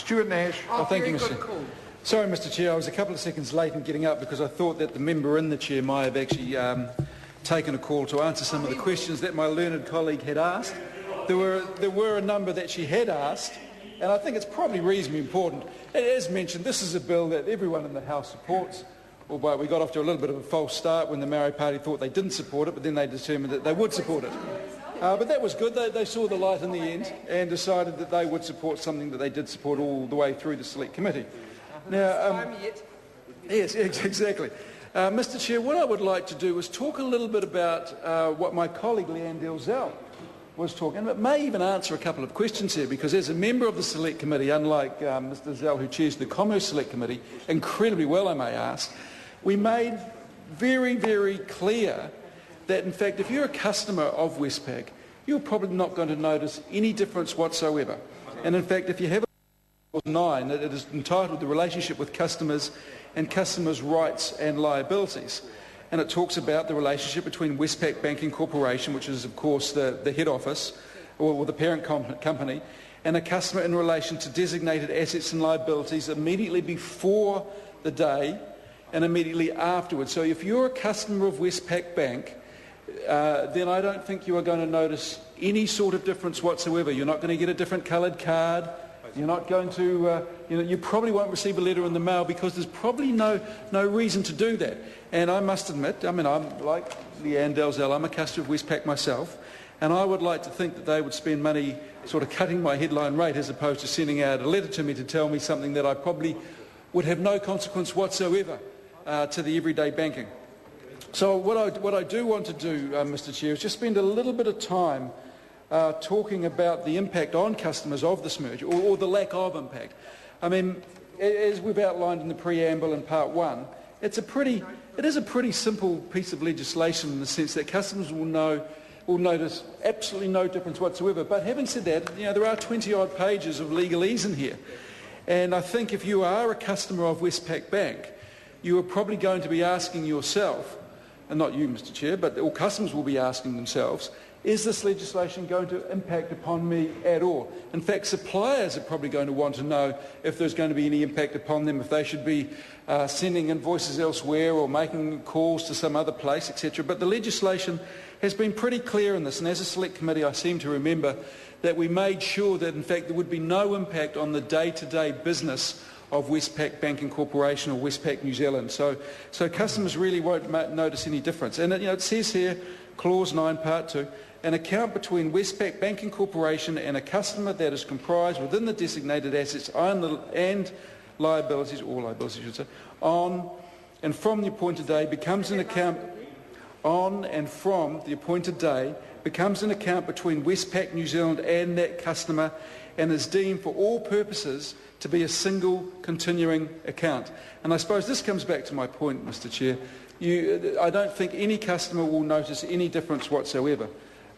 Stuart Nash. Thank you, Mr. Call. Sorry, Mr. Chair, I was a couple of seconds late in getting up because I thought that the member in the chair might have actually taken a call to answer some of the questions that my learned colleague had asked. There were a number that she had asked, and I think it's probably reasonably important. As mentioned, this is a bill that everyone in the House supports. Although we got off to a little bit of a false start when the Maori Party thought they didn't support it, but then they determined that they would support it. But that was good. They saw the light in the end and decided that they would support something that they did support all the way through the Select Committee. Now, yes, exactly. Mr. Chair, what I would like to do is talk a little bit about what my colleague Leanne Dalzell was talking about. May even answer a couple of questions here, because as a member of the Select Committee, unlike Mr. Zell, who chairs the Commerce Select Committee, incredibly well, I may ask, we made very, very clear that, in fact, if you're a customer of Westpac, you're probably not going to notice any difference whatsoever. And in fact, if you have 9, that it is entitled The Relationship with Customers and Customers' Rights and Liabilities. And it talks about the relationship between Westpac Banking Corporation, which is of course the head office, or the parent company, and a customer in relation to designated assets and liabilities immediately before the day and immediately afterwards. So if you're a customer of Westpac Bank, then I don't think you are going to notice any sort of difference whatsoever. You're not going to get a different coloured card. You're not going to, you probably won't receive a letter in the mail, because there's probably no reason to do that. And I must admit, I'm like Leanne Dalzell, I'm a customer of Westpac myself, and I would like to think that they would spend money sort of cutting my headline rate as opposed to sending out a letter to me to tell me something that I probably would have no consequence whatsoever to the everyday banking. So what I do want to do, Mr. Chair, is just spend a little bit of time talking about the impact on customers of this merger, or the lack of impact. I mean, as we've outlined in the preamble in Part 1, it is a pretty simple piece of legislation in the sense that customers will notice absolutely no difference whatsoever. But having said that, there are 20-odd pages of legalese in here. And I think if you are a customer of Westpac Bank, you are probably going to be asking yourself, and not you, Mr. Chair, but all customers will be asking themselves, is this legislation going to impact upon me at all? In fact, suppliers are probably going to want to know if there's going to be any impact upon them, if they should be sending invoices elsewhere or making calls to some other place, etc. But the legislation has been pretty clear in this, and as a Select Committee I seem to remember that we made sure that in fact there would be no impact on the day-to-day business of Westpac Banking Corporation or Westpac New Zealand. So customers really won't notice any difference. And it says here, Clause 9, Part 2, an account between Westpac Banking Corporation and a customer that is comprised within the designated assets and liabilities, or liabilities I should say, on and from the appointed day becomes an account on and from the appointed day becomes an account between Westpac New Zealand and that customer, and is deemed for all purposes to be a single continuing account. And I suppose this comes back to my point, Mr. Chair. I don't think any customer will notice any difference whatsoever.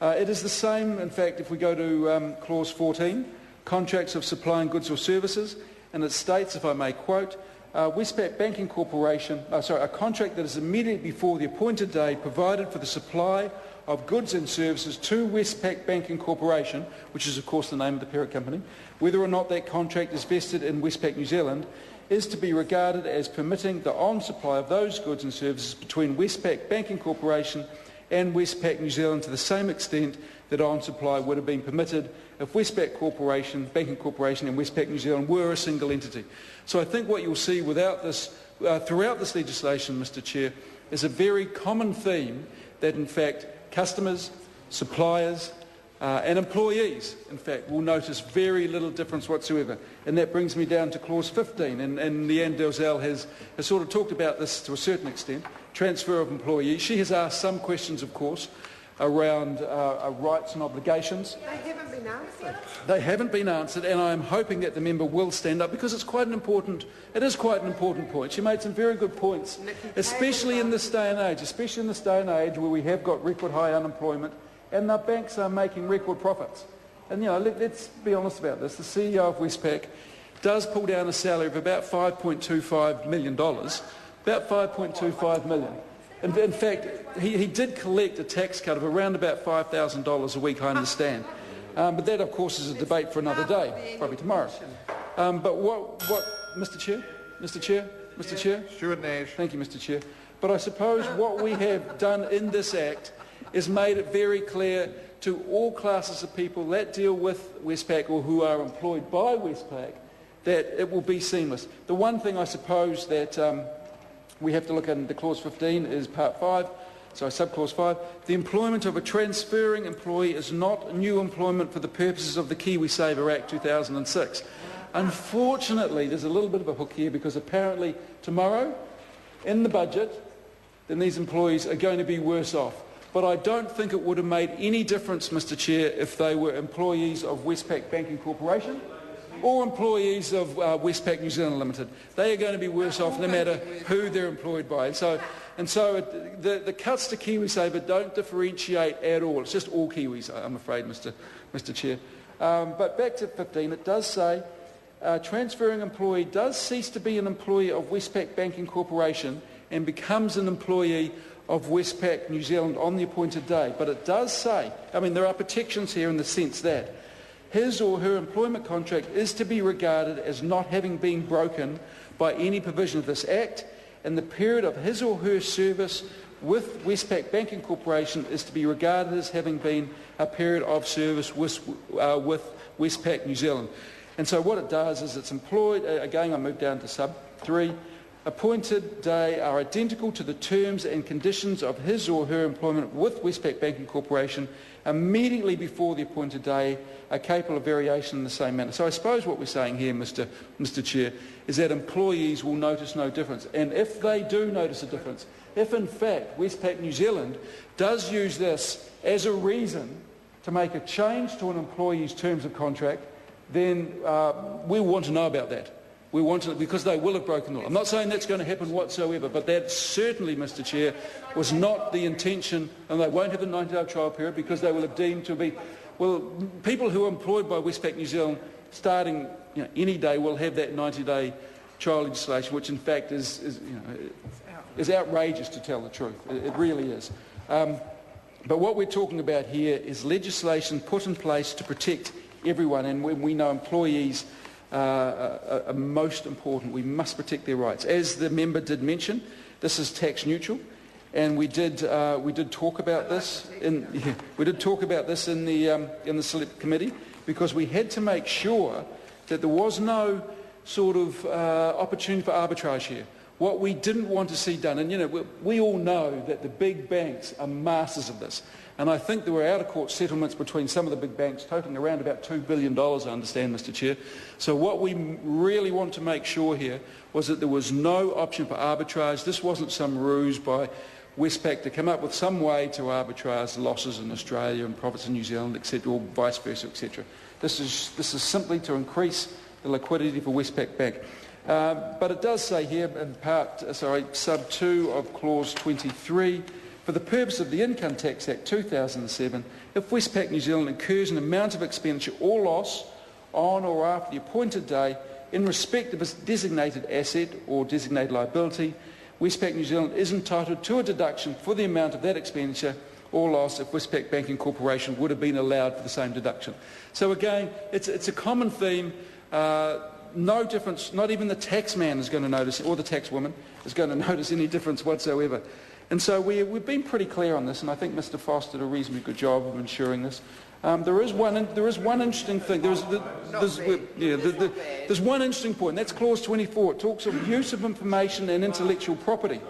It is the same, in fact, if we go to Clause 14, contracts of supplying goods or services, and it states, if I may quote, Westpac Banking Corporation, a contract that is immediately before the appointed day provided for the supply of goods and services to Westpac Banking Corporation, which is of course the name of the parent company, whether or not that contract is vested in Westpac New Zealand, is to be regarded as permitting the on-supply of those goods and services between Westpac Banking Corporation and Westpac New Zealand to the same extent that on-supply would have been permitted if Westpac Banking Corporation and Westpac New Zealand were a single entity. So I think what you'll see throughout this legislation, Mr. Chair, is a very common theme that in fact customers, suppliers and employees, in fact, will notice very little difference whatsoever. And that brings me down to Clause 15, and Leanne Dalzell has sort of talked about this to a certain extent, transfer of employees. She has asked some questions, of course, around rights and obligations. They haven't been answered. They haven't been answered, and I am hoping that the member will stand up, because it is quite an important point. She made some very good points, especially in this day and age, where we have got record high unemployment and the banks are making record profits. And let's be honest about this. The CEO of Westpac does pull down a salary of about $5.25 million, about $5.25 million. In fact, he did collect a tax cut of around about $5,000 a week, I understand. But that, of course, is a debate for another day, probably tomorrow. But what, Mr. Chair, Stuart Nash. Thank you, Mr. Chair. But I suppose what we have done in this Act is made it very clear to all classes of people that deal with Westpac or who are employed by Westpac that it will be seamless. The one thing I suppose that we have to look at in the Clause 15 is Part 5, Subclause 5. The employment of a transferring employee is not new employment for the purposes of the KiwiSaver Act 2006. Unfortunately, there's a little bit of a hook here because apparently tomorrow, in the budget, then these employees are going to be worse off. But I don't think it would have made any difference, Mr. Chair, if they were employees of Westpac Banking Corporation or employees of Westpac New Zealand Limited. They are going to be worse off no matter who they're employed by. And so the cuts to KiwiSaver don't differentiate at all. It's just all Kiwis, I'm afraid, Mr. Chair. But back to 15, it does say transferring employee does cease to be an employee of Westpac Banking Corporation and becomes an employee of Westpac New Zealand on the appointed day. But it does say, I mean, there are protections here in the sense that his or her employment contract is to be regarded as not having been broken by any provision of this Act, and the period of his or her service with Westpac Banking Corporation is to be regarded as having been a period of service with Westpac New Zealand. And so what it does is it's employed, again I move down to sub 3, appointed day are identical to the terms and conditions of his or her employment with Westpac Banking Corporation immediately before the appointed day are capable of variation in the same manner. So I suppose what we're saying here, Mr. Chair, is that employees will notice no difference. And if they do notice a difference, if in fact Westpac New Zealand does use this as a reason to make a change to an employee's terms of contract, then we want to know about that. We want to, because they will have broken the law. I'm not saying that's going to happen whatsoever, but that certainly, Mr. Chair, was not the intention, and they won't have a 90-day trial period because they will have deemed to be, well, people who are employed by Westpac New Zealand starting any day will have that 90-day trial legislation, which in fact is outrageous to tell the truth. It really is. But what we're talking about here is legislation put in place to protect everyone, and when we know employees are most important, we must protect their rights. As the member did mention, this is tax neutral, and we did talk about this in the Select Committee because we had to make sure that there was no sort of opportunity for arbitrage here. What we didn't want to see done, and we all know that the big banks are masters of this. And I think there were out-of-court settlements between some of the big banks totaling around about $2 billion, I understand, Mr. Chair. So what we really want to make sure here was that there was no option for arbitrage. This wasn't some ruse by Westpac to come up with some way to arbitrage losses in Australia and profits in New Zealand, etc., or vice versa, etc. This is simply to increase the liquidity for Westpac Bank. But it does say here in sub 2 of clause 23, for the purpose of the Income Tax Act 2007, if Westpac New Zealand incurs an amount of expenditure or loss on or after the appointed day in respect of its designated asset or designated liability, Westpac New Zealand is entitled to a deduction for the amount of that expenditure or loss if Westpac Banking Corporation would have been allowed for the same deduction. So again, it's a common theme. No difference, not even the tax man is going to notice, or the tax woman is going to notice any difference whatsoever. And so we've been pretty clear on this, and I think Mr. Foss did a reasonably good job of ensuring this. There is one interesting thing. There's one interesting point, and that's clause 24. It talks of use of information and intellectual property.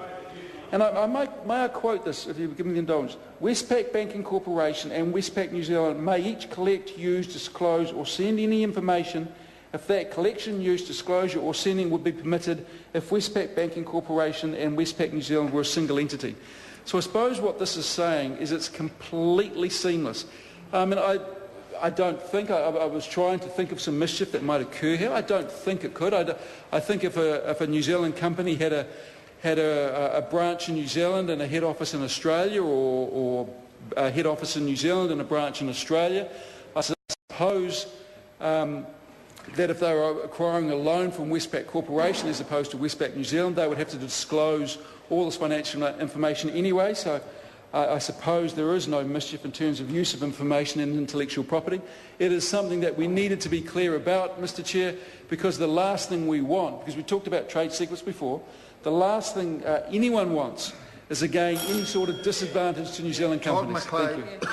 And may I quote this, if you give me the indulgence? Westpac Banking Corporation and Westpac New Zealand may each collect, use, disclose or send any information if that collection, use, disclosure or sending would be permitted if Westpac Banking Corporation and Westpac New Zealand were a single entity. So I suppose what this is saying is it's completely seamless. I don't think, I was trying to think of some mischief that might occur here. I don't think it could. I think if a New Zealand company had a branch in New Zealand and a head office in Australia, or a head office in New Zealand and a branch in Australia, I suppose that if they were acquiring a loan from Westpac Corporation as opposed to Westpac New Zealand, they would have to disclose all this financial information anyway. So I suppose there is no mischief in terms of use of information and intellectual property. It is something that we needed to be clear about, Mr Chair, because the last thing we want, because we talked about trade secrets before, the last thing anyone wants is, again, any sort of disadvantage to New Zealand companies. Thank you.